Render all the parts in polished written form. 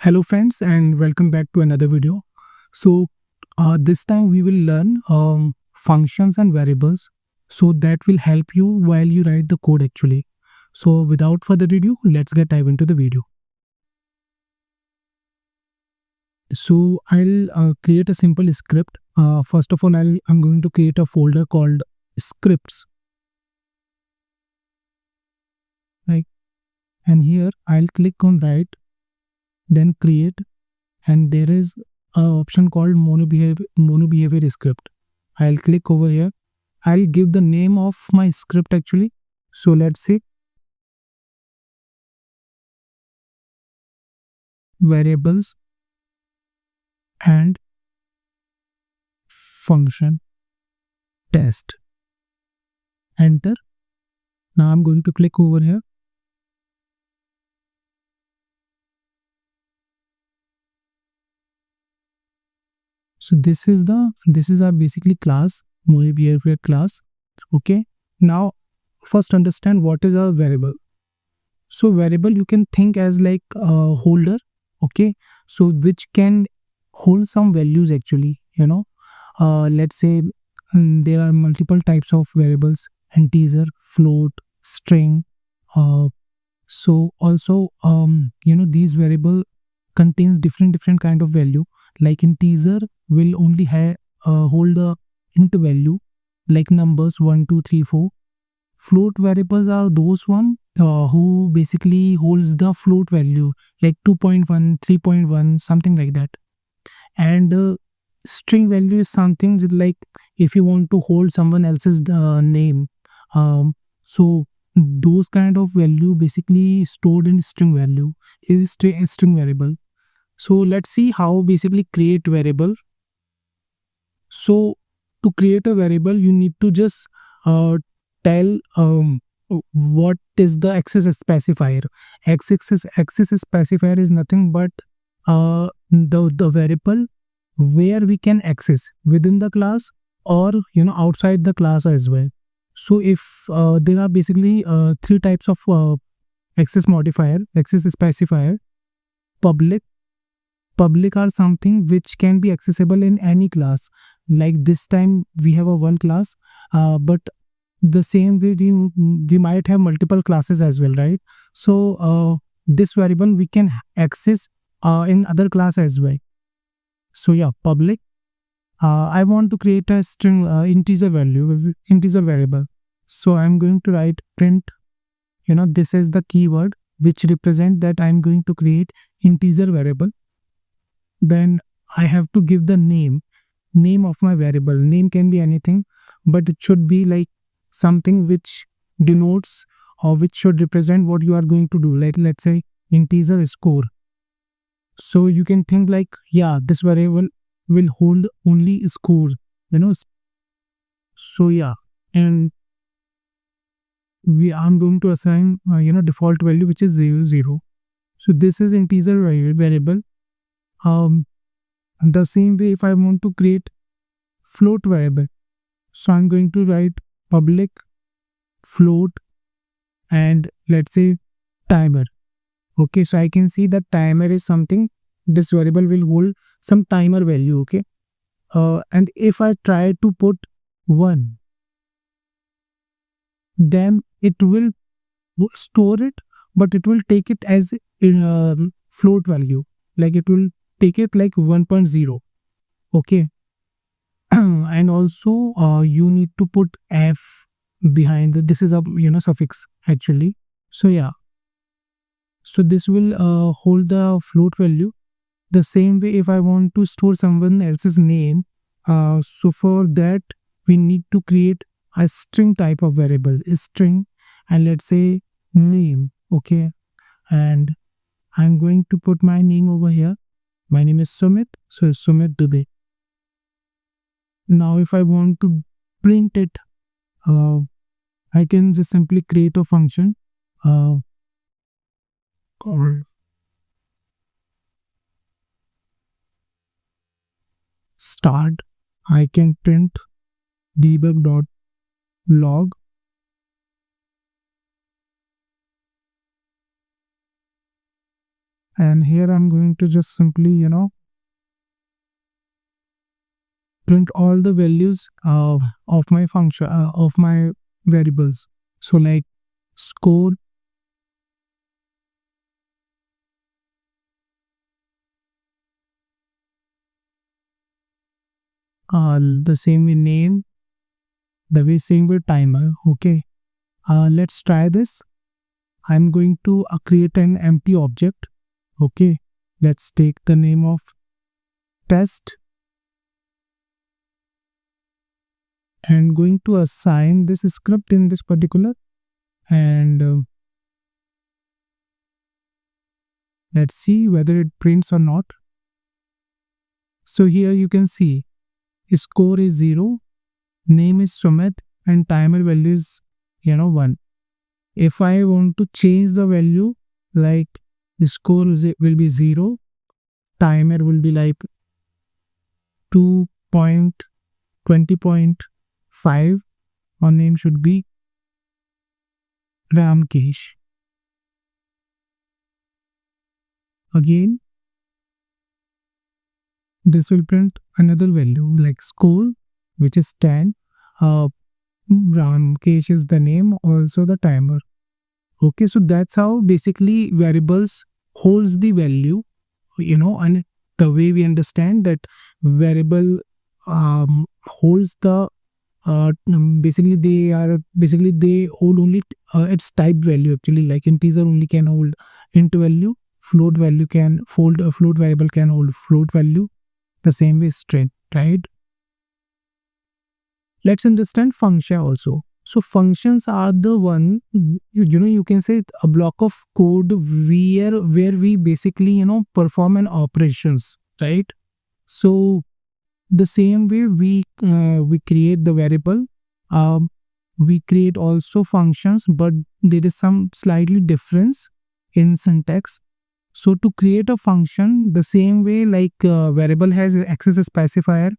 Hello friends and welcome back to another video. This time we will learn functions and variables, so that will help you while you write the code actually. So without further ado, let's get dive into the video. So I'll create a simple script. First of all, I'm going to create a folder called scripts, right? And here I'll click on write, then create, and there is a option called mono behavior script. I'll click over here. I'll give the name of my script actually. So let's say variables and function test. Enter. Now I'm going to click over here. So this is our basically class, mono behavior class. Okay. Now first understand what is a variable. So variable you can think as like a holder, okay, so which can hold some values actually, let's say there are multiple types of variables: integer, float, string. So also these variable contains different kind of value. Like integer will only hold the int value, like numbers 1 2 3 4. Float variables are those one who basically holds the float value, like 2.1, 3.1, something like that. And string value is something like if you want to hold someone else's name. So those kind of value basically stored in string value is string variable. So let's see how basically create variable. So to create a variable, you need to just tell what is the access specifier. Access specifier is nothing but the variable where we can access within the class or outside the class as well. So if there are basically three types of access specifier. Public are something which can be accessible in any class. Like this time we have a one class, but the same way we might have multiple classes as well, right? So this variable we can access in other class as well. So yeah, public. I want to create a string integer variable. So I'm going to write print. This is the keyword which represent that I'm going to create integer variable. Then I have to give the name of my variable. Name can be anything, but it should be like something which denotes or which should represent what you are going to do. Like let's say integer score. So you can think like, yeah, this variable will hold only score, so yeah. And I'm going to assign default value which is 0. So this is integer variable. The same way, if I want to create float variable, so I'm going to write public float and let's say timer. Okay, so I can see that timer is something, this variable will hold some timer value. Okay, and if I try to put 1, then it will store it, but it will take it as float value, like it will take it like 1.0. Okay. And also you need to put f behind this is a suffix actually. So yeah, so this will hold the float value. The same way, if I want to store someone else's name, so for that we need to create a string type of variable, a string, and let's say name. Okay, and I'm going to put my name over here. My name is Sumit, so Sumit Dubey. Now if I want to print it, I can just simply create a function called start. I can print debug.log, and here I'm going to just simply print all the values of my function of my variables. So like score, the same way name, the way same way timer. Okay, let's try this. I'm going to create an empty object. Okay, let's take the name of test and going to assign this script in this particular, and let's see whether it prints or not. So here you can see score is 0, name is Sumit, and timer value is 1. If I want to change the value, like the score will be 0, timer will be like 2.20.5, or name should be Ramkesh. Again, this will print another value like score, which is 10. Ramkesh is the name, also the timer. Okay, so that's how basically variables holds the value, and the way we understand that variable holds the basically they hold only its type value. Actually, like integer only can hold int value, float value can hold a float variable can hold float value, the same way string, right? Let's understand function also. So functions are the one, you can say a block of code where we basically perform an operations, right? So the same way we create the variable, um, we create also functions, but there is some slightly difference in syntax. So to create a function, the same way like variable has access specifier,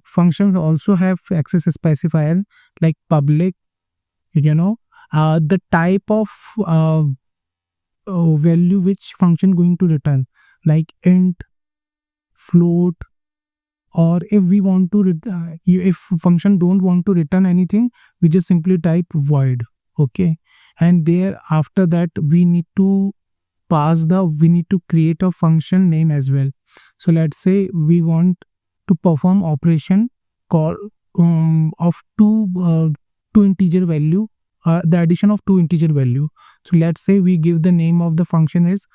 functions also have access specifier like public, the type of uh, value which function going to return, like int, float, or if we want to if function don't want to return anything, we just simply type void. Okay, and there after that we need to we need to create a function name as well. So let's say we want to perform operation call of two integer value, the addition of two integer value. So let's say we give the name of the function is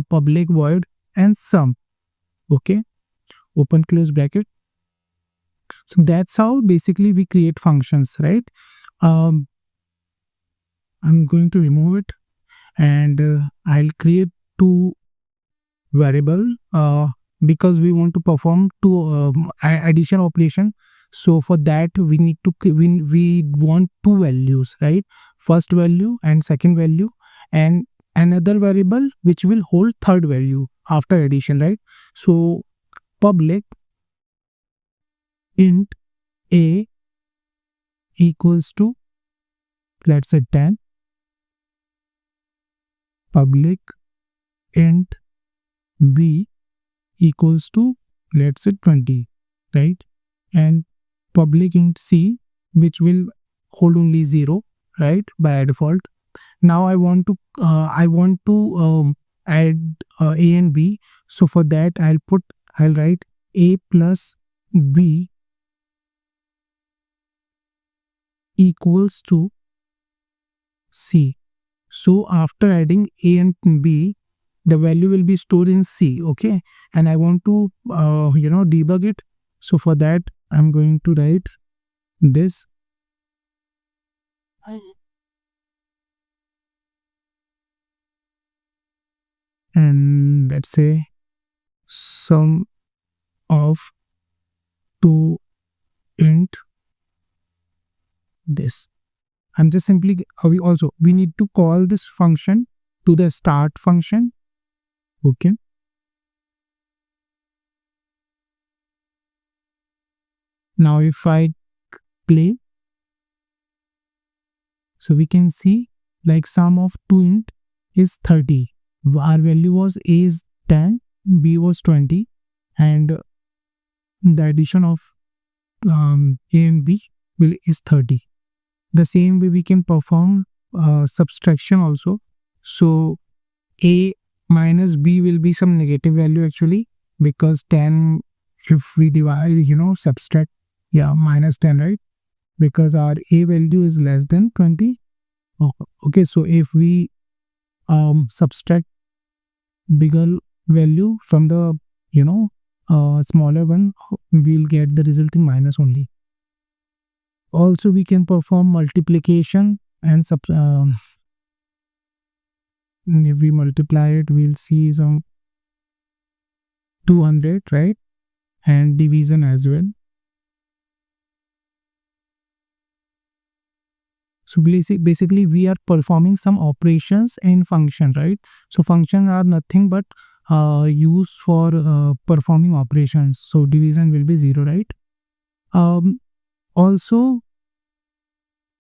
public void and sum. Okay, open close bracket. So that's how basically we create functions, right? um, I'm going to remove it, and I'll create two variable because we want to perform two addition operation. So for that we need to we want two values, right? First value and second value, and another variable which will hold third value after addition, right? So public int a equals to, let's say 10, public int b equals to, let's say 20, right? And public int c, which will hold only 0, right, by default. Now I want to add a and b. So for that I'll write a plus b equals to c. So after adding a and b, the value will be stored in c. Okay, and I want to debug it. So for that I'm going to write this, and let's say sum of two int this. I'm just simply we need to call this function to the start function. Okay, now if I play, so we can see like sum of two int is 30, our value was A is 10, B was 20, and the addition of A and B is 30. The same way we can perform subtraction also. So A minus B will be some negative value actually, because 10, if we divide, subtract, minus 10, right? Because our A value is less than 20. Okay, so if we subtract bigger value from the, smaller one, we'll get the resulting minus only. Also, we can perform multiplication and if we multiply it, we'll see some 200, right? And division as well. So basically we are performing some operations in function, right? So functions are nothing but used for performing operations. So division will be 0, right? Also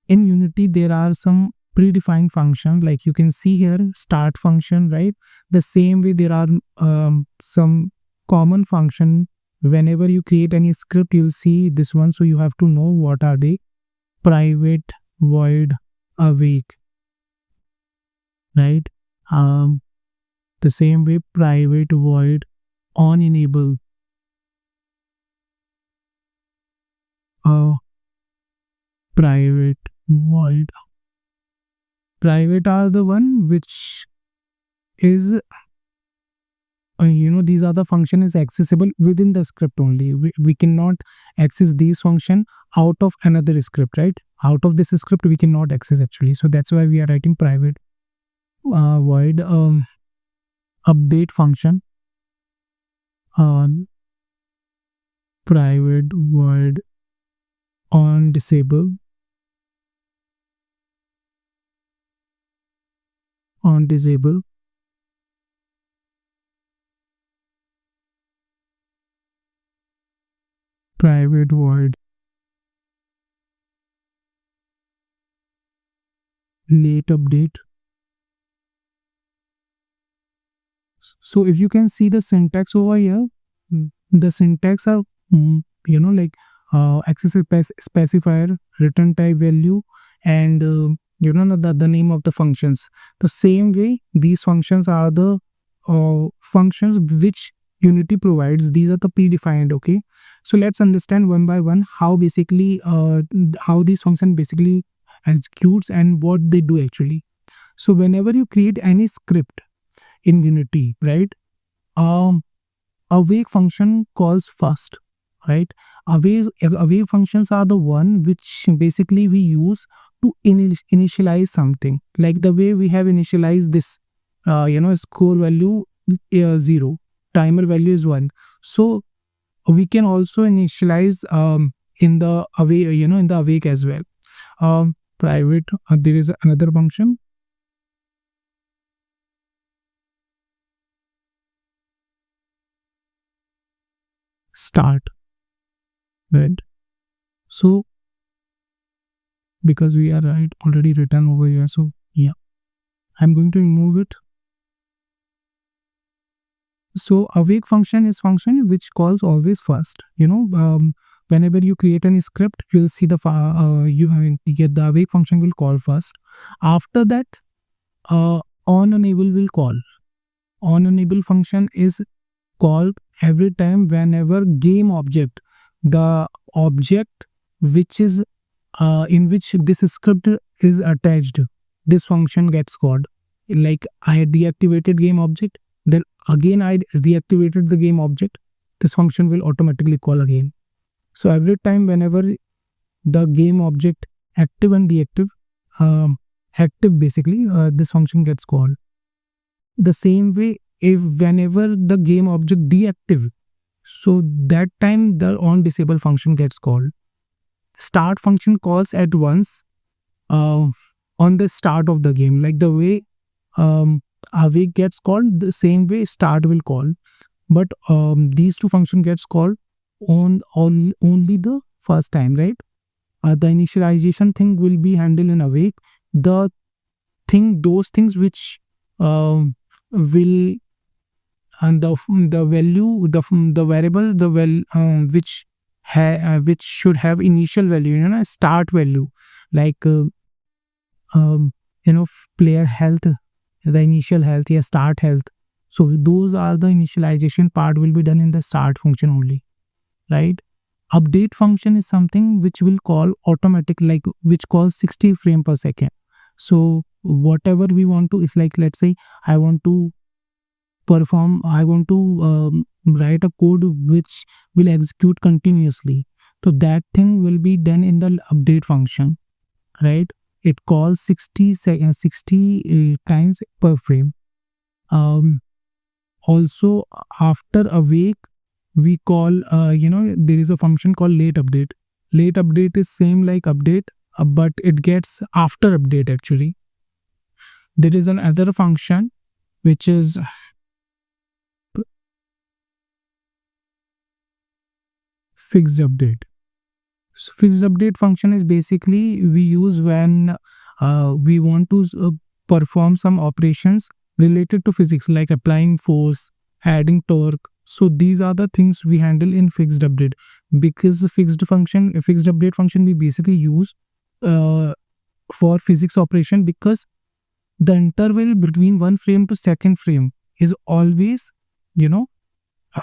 in Unity there are some predefined functions, like you can see here, start function, right? The same way there are some common function. Whenever you create any script, you'll see this one, so you have to know what are they. Private void awake, right? The same way private void on enable, private void. Private are the one which is these are the function is accessible within the script only. We cannot access these function out of another script, right? Out of this script we cannot access actually. So that's why we are writing private void update function, private void on disable, private void late update. So if you can see the syntax over here, the syntax are like access specifier, return type value, and the name of the functions. The same way these functions are the functions which Unity provides. These are the predefined. Okay, so let's understand one by one how basically how these function basically executes and what they do actually. So whenever you create any script in Unity, right, awake function calls first, right? Awake functions are the one which basically we use to initialize something, like the way we have initialized this score value 0, timer value is 1. So we can also initialize in the awake as well. Private there is another function, start, right? So because we are already written over here, so yeah, I'm going to remove it. So awake function is function which calls always first. Whenever you create any script, you'll see the the awake function will call first. After that, on enable will call. On enable function is called every time whenever game object, the object which is in which this script is attached, this function gets called. Like I had deactivated game object, then again I reactivated the game object, this function will automatically call again. So every time whenever the game object active and deactive, active basically, this function gets called. The same way, if whenever the game object deactive, so that time the on disable function gets called. Start function calls at once on the start of the game, like the way awake gets called, the same way start will call. But these two function gets called on only the first time, right? The initialization thing will be handled in awake. Those things which will, and the value, the variable, which should have initial value, start value, like player health, the initial health, yeah, start health. So those are the initialization part will be done in the start function only, right? Update function is something which will call automatic, like which calls 60 frame per second. So whatever we want to is like, let's say I want to write a code which will execute continuously. So that thing will be done in the update function, right? It calls 60 times per frame. Also, after awake, we call, there is a function called late update. Late update is same like update, but it gets after update actually. There is another function which is fixed update. So fixed update function is basically we use when we want to perform some operations related to physics, like applying force, adding torque. So these are the things we handle in fixed update, because the fixed update function we basically use uh, for physics operation, because the interval between one frame to second frame is always, you know,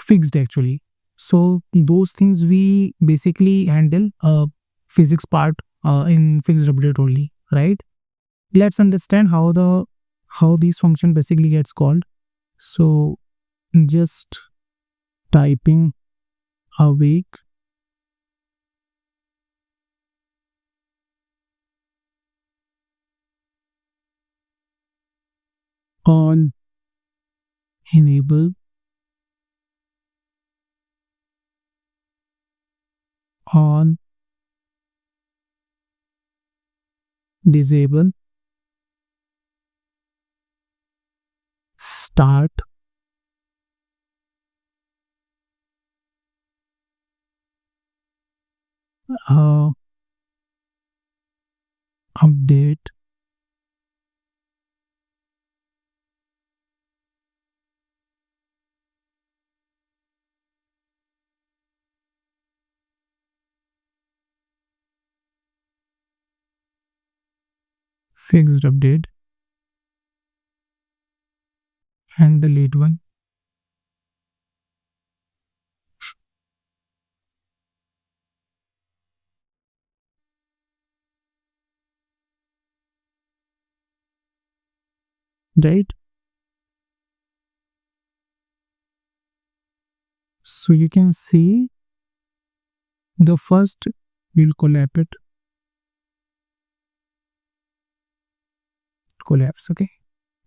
fixed actually. So those things we basically handle physics part in fixed update only, right? Let's understand how these function basically gets called. So just typing awake on enable on disable start uh, update fixed update and the late one, right? So you can see the first, we'll collapse, okay?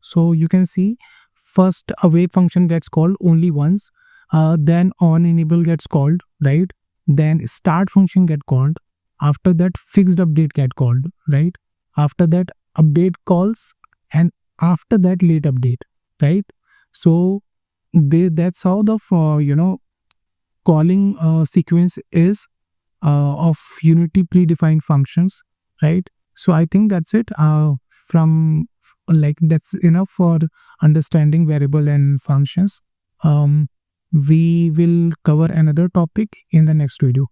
So you can see first awake function gets called only once, then on enable gets called, right? Then start function get called. After that fixed update get called, right? After that update calls, and after that late update, right? So that's how the calling sequence is of Unity predefined functions, right? So I think that's it. From like that's enough for understanding variable and functions. We will cover another topic in the next video.